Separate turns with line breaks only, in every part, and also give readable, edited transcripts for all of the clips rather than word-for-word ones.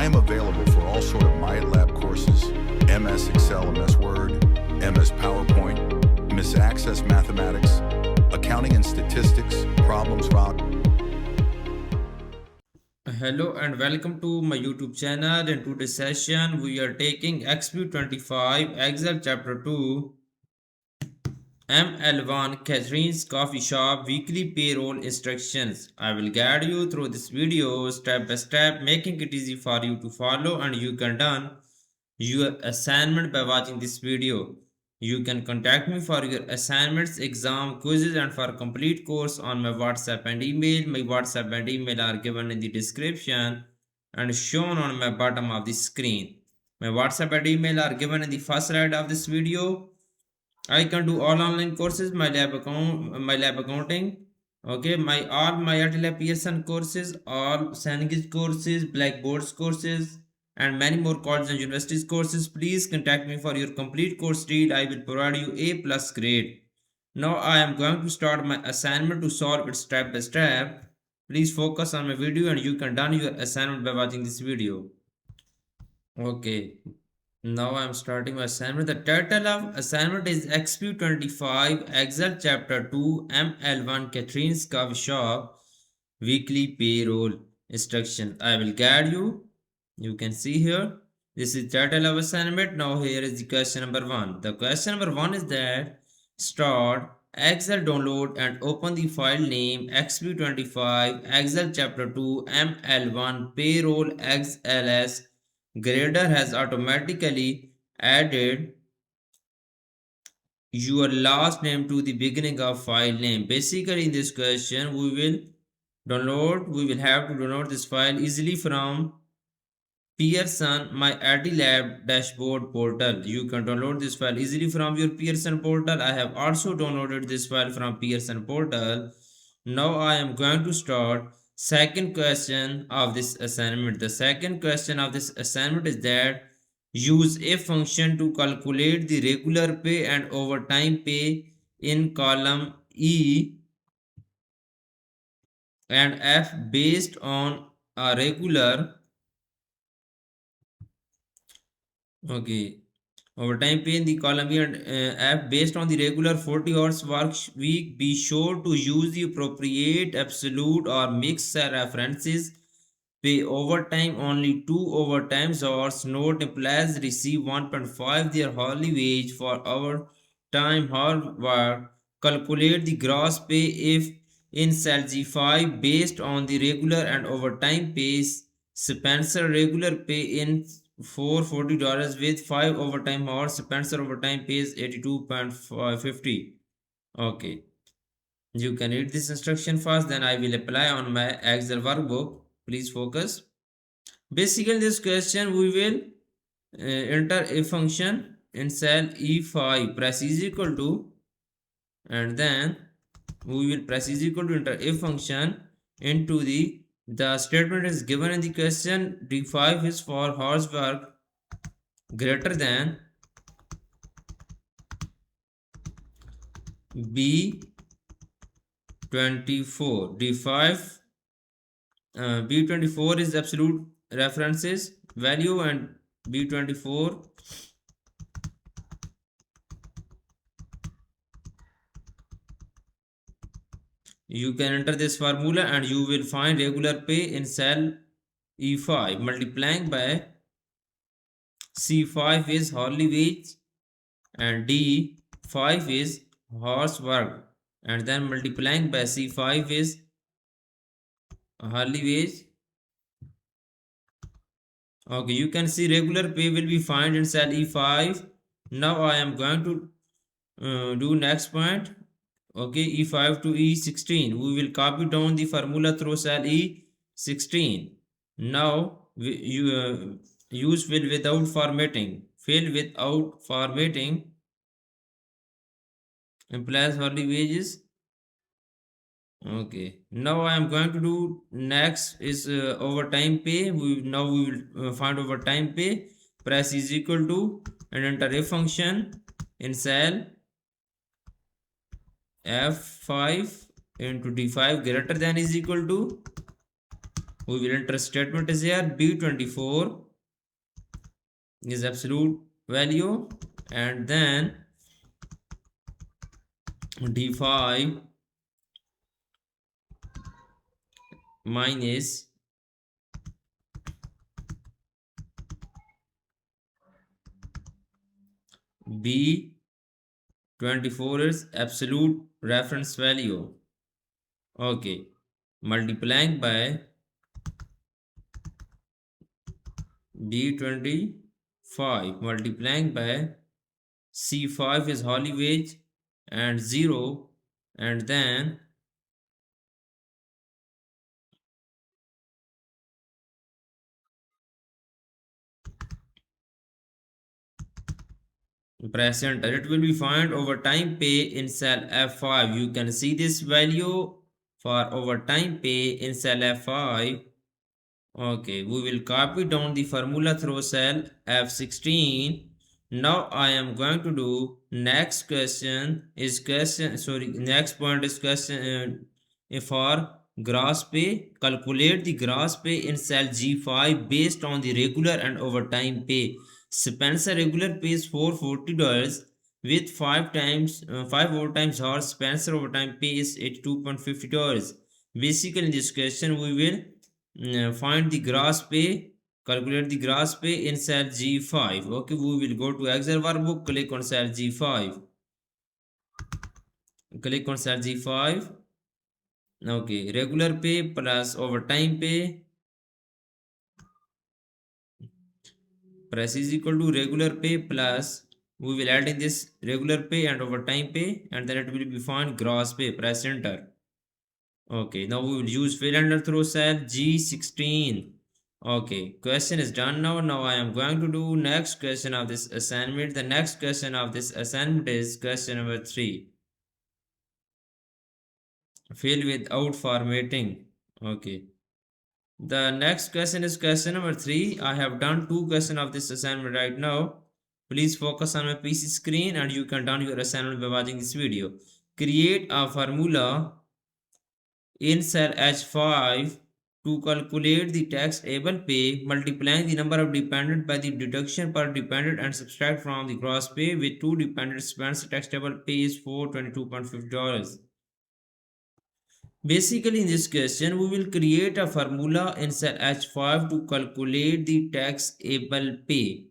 I'm available for all sort of MyLab courses, MS Excel, MS Word, MS PowerPoint, MS Access Mathematics, accounting and statistics, problems solved.
Hello and welcome to my YouTube channel. In today's session, we are taking Exp25 Excel Chapter 2 ML1 Katherine's Coffee Shop Weekly Payroll Instructions. I will guide you through this video step by step, making it easy for you to follow, and you can done your assignment by watching this video. You can contact me for your assignments, exam, quizzes, and for complete course on my WhatsApp and email. My WhatsApp and email are given in the description and shown on my bottom of the screen. My WhatsApp and email are given in the first slide of this video. I can do all online courses, my lab accounting. Okay, all my Atila Pearson courses, all Sandwich courses, Blackboards courses, and many more colleges and universities courses. Please contact me for your complete course deal. I will provide you A plus grade. Now I am going to start my assignment to solve it step by step. Please focus on my video and you can done your assignment by watching this video. Okay, now I am starting my assignment. The title of assignment is Exp25 Excel Chapter 2 ML1 Katherine's Coffee Shop Weekly Payroll Instruction. I will guide you. You can see here. This is title of assignment. Now here is the question number 1. The question number 1 is that start Excel download and open the file name Exp25 Excel Chapter 2 ML1 Payroll XLS. Grader has automatically added your last name to the beginning of file name. Basically in this question we will have to download this file easily from Pearson My IT Lab dashboard portal. You can download this file easily from your Pearson portal. I have also downloaded this file from Pearson portal. Now I am going to start second question of this assignment. The second question of this assignment is that use if function to calculate the regular pay and overtime pay in column E and F based on a regular overtime pay in the column E and F based on the regular 40 hours work week. Be sure to use the appropriate absolute or mixed references. Pay overtime only 2 overtime hours. Note employees receive 1.5 their hourly wage for overtime hour work. Calculate the gross pay if in cell G5 based on the regular and overtime pays. Spencer regular pay in $440 with 5 overtime hours. Spencer overtime pays 82.50. Okay, you can read this instruction first, then I will apply on my Excel workbook. Please focus. Basically in this question we will enter a function in cell E5, press is equal to, and then we will press is equal to enter a function into the statement is given in the question. D5 is for hours work greater than B24. D5 B24 is absolute references value and B24 you can enter this formula and you will find regular pay in cell E5 multiplying by C5 is hourly wage and D5 is hours work and then multiplying by C5 is hourly wage. Okay, you can see regular pay will be found in cell E5. Now I am going to do next point. Okay, E5 to E16. We will copy down the formula through cell E16. Now use fill without formatting. Fill without formatting implies hourly wages. Okay, now I am going to do next is overtime pay. We will find overtime pay. Press is equal to and enter a function in cell F5 into D5 greater than is equal to We will enter statement is here. B24 is absolute value, and then D5 minus B24 is absolute reference value. Okay, multiplying by B25 multiplying by C5 is hourly wage and 0, and then press enter. It will be find overtime pay in cell F5. You can see this value for overtime pay in cell F5. Okay, we will copy down the formula through cell F16. Now I am going to do next question is question, sorry, next point is question for gross pay. Calculate the gross pay in cell G5 based on the regular and overtime pay. Spencer regular pays $440 with 5 overtime hours. Spencer overtime pay is $82.50. Basically in this question we will find the gross pay, calculate the gross pay in cell G5. Okay, we will go to Excel workbook, click on cell G5, click on cell G5. Okay, regular pay plus overtime pay, price is equal to regular pay plus we will add in this regular pay and overtime pay, and then it will be found gross pay. Press enter. Okay, now we will use fill under through cell G16. Okay, question is done now. Now I am going to do next question of this assignment. The next question of this assignment is question number 3. Fill without formatting. Okay. The next question is question number 3. I have done 2 questions of this assignment right now. Please focus on my PC screen and you can done your assignment by watching this video. Create a formula in cell H5 to calculate the taxable pay, multiplying the number of dependent by the deduction per dependent and subtract from the gross pay with 2 dependents spends taxable pay is $422.50. Basically in this question we will create a formula in cell H5 to calculate the taxable pay.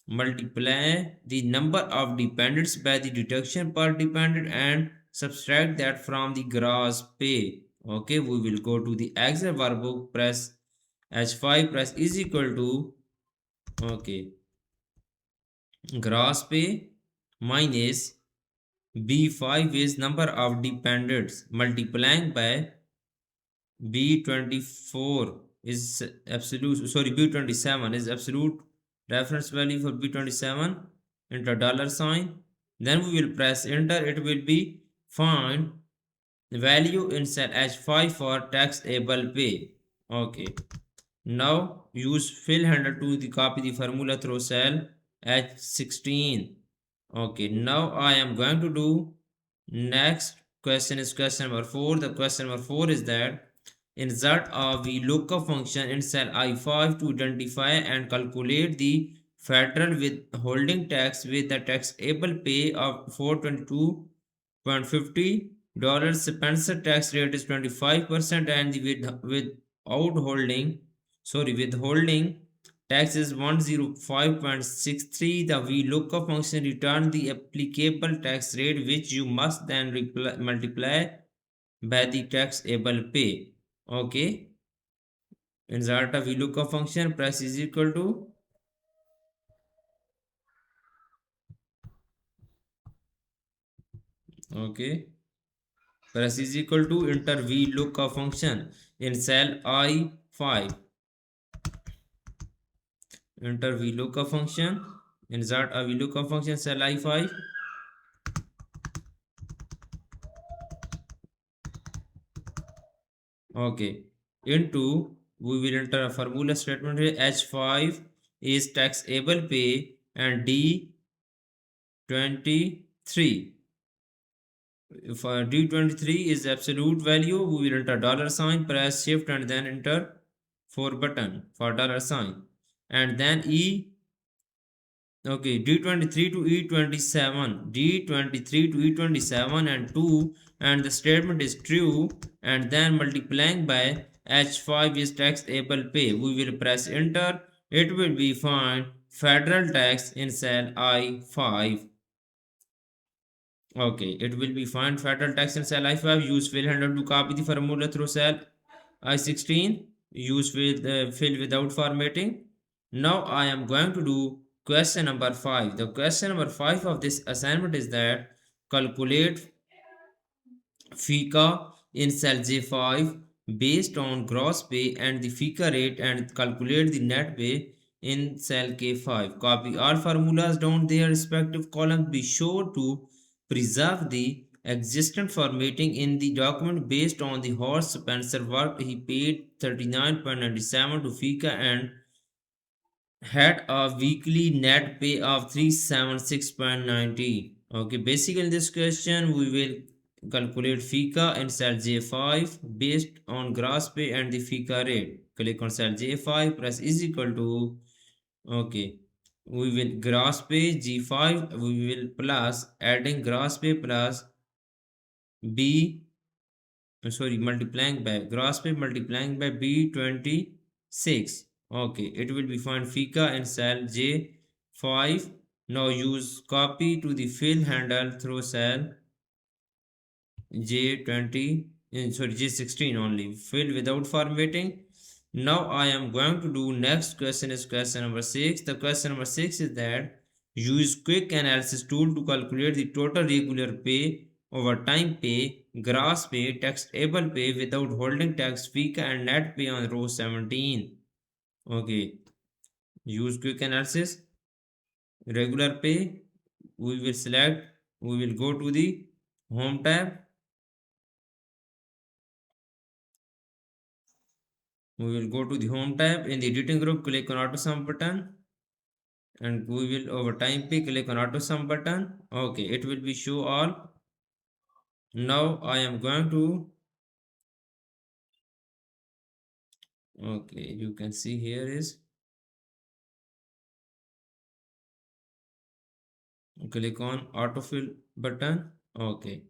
Multiply the number of dependents by the deduction per dependent and subtract that from the gross pay. Okay, we will go to the Excel workbook, press H5, press is equal to, okay, gross pay minus B5 is number of dependents multiplying by B24 is absolute, sorry, B27 is absolute reference value for B27 into dollar sign. Then we will press enter. It will be find the value in cell H5 for taxable pay. Okay. Now use fill handle to the copy the formula through cell H16. Okay. Now I am going to do next question is question number 4. The question number 4 is that insert a VLOOKUP function in cell I5 to identify and calculate the federal withholding tax with the taxable pay of $422.50. Spencer tax rate is 25% and the withholding tax is 105.63. The VLOOKUP function returns the applicable tax rate which you must then multiply by the taxable pay. Okay, insert a VLOOKUP function, press is equal to, okay, press is equal to enter VLOOKUP function in cell I5. Enter VLOOKUP function, insert a VLOOKUP function cell I5. Okay, into we will enter a formula statement here. H5 is taxable pay and D23. For D23 is absolute value, we will enter dollar sign, press shift and then enter. for button for dollar sign, and then D23 to E27, D23 to E27 and 2, and the statement is true, and then multiplying by H5 is taxable pay. We will press enter. It will be find federal tax in cell I5. Okay, it will be find federal tax in cell I5. Use fill handle to copy the formula through cell I16. Use fill without formatting. Now I am going to do question number 5. The question number 5 of this assignment is that calculate FICA in cell J5 based on gross pay and the FICA rate, and calculate the net pay in cell K5. Copy all formulas down their respective columns. Be sure to preserve the existent formatting in the document based on the horse Spencer worked. He paid 39.97 to FICA and had a weekly net pay of 376.90. Okay, basically in this question we will calculate FICA and cell J5 based on gross pay and the FICA rate. Click on cell J5, press is equal to, okay, we will gross pay G5, we will plus adding gross pay plus B, multiplying by gross pay multiplying by B26. Okay, it will be find FICA and cell J5. Now use copy to the fill handle through cell J20, J16 only. Fill without formatting. Now I am going to do next question is question number 6. The question number 6 is that use quick analysis tool to calculate the total regular pay, overtime pay, gross pay, taxable pay without holding tax, FICA and net pay on row 17. Okay, use quick analysis. Regular pay, we will select, we will go to the home tab. We will go to the home tab. In the editing group, click on auto sum button, and we will over time pay click on auto sum button. Okay, it will be show all. Now I am going to, okay, you can see here is, click on autofill button. Okay,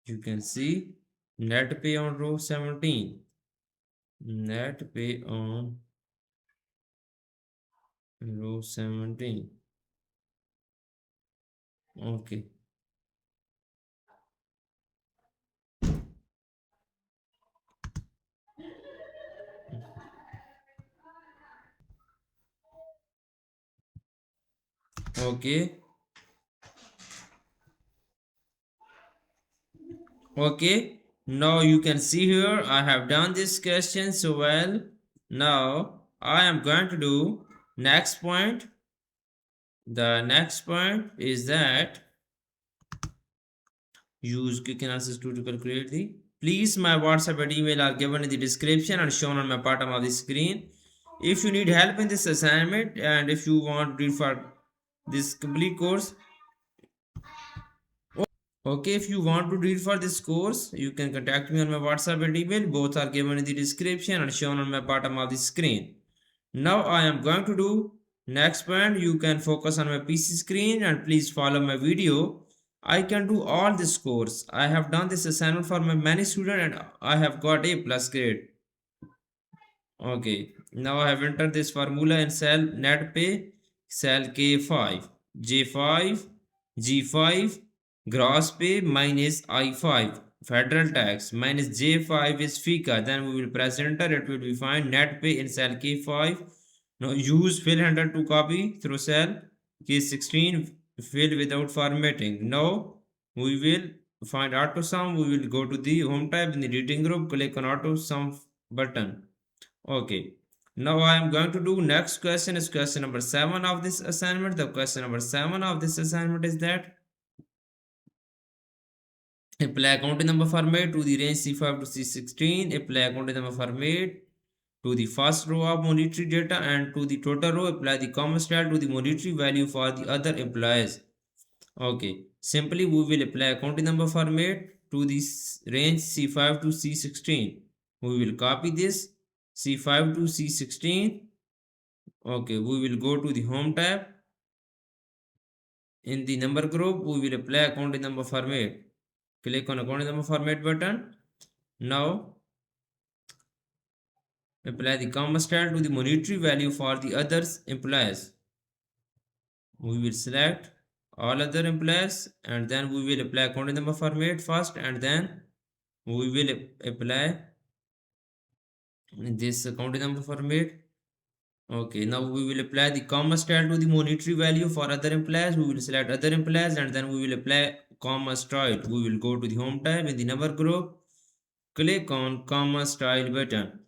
you can see net pay on row 17, net pay on row 17. Okay, okay, okay. Now you can see here I have done this question so well. Now I am going to do next point. The next point is that use quick analysis tool to calculate the. Please, my WhatsApp and email are given in the description and shown on my bottom of the screen. If you need help in this assignment and if you want to read for this complete course, okay, if you want to read for this course, you can contact me on my WhatsApp and email. Both are given in the description and shown on my bottom of the screen. Now I am going to do next point. You can focus on my PC screen and please follow my video. I can do all this course. I have done this assignment for my many students and I have got a plus grade. Okay, now I have entered this formula in cell net pay, cell K5, J5, G5, gross pay minus I5, federal tax minus J5 is FICA. Then we will press enter. It will be fine. Net pay in cell K5. Now use fill handle to copy through cell K16, fill without formatting. Now we will find auto sum. We will go to the home tab in the reading group, click on auto sum button. Okay, now I am going to do next question is question number 7 of this assignment. The question number 7 of this assignment is that apply accounting number format to the range C5 to C16. Apply accounting number format to the first row of monetary data, and to the total row apply the comma style to the monetary value for the other employees. Okay, simply we will apply accounting number format to this range C5 to C16. We will copy this C5 to C16. Okay, we will go to the home tab. In the number group, we will apply accounting number format. Click on accounting number format button. Now apply the comma style to the monetary value for the others employees. We will select all other employees and then we will apply accounting number format first, and then we will apply this accounting number format. Okay, now we will apply the comma style to the monetary value for other employees. We will select other employees and then we will apply comma style. We will go to the home tab in the number group. Click on comma style button.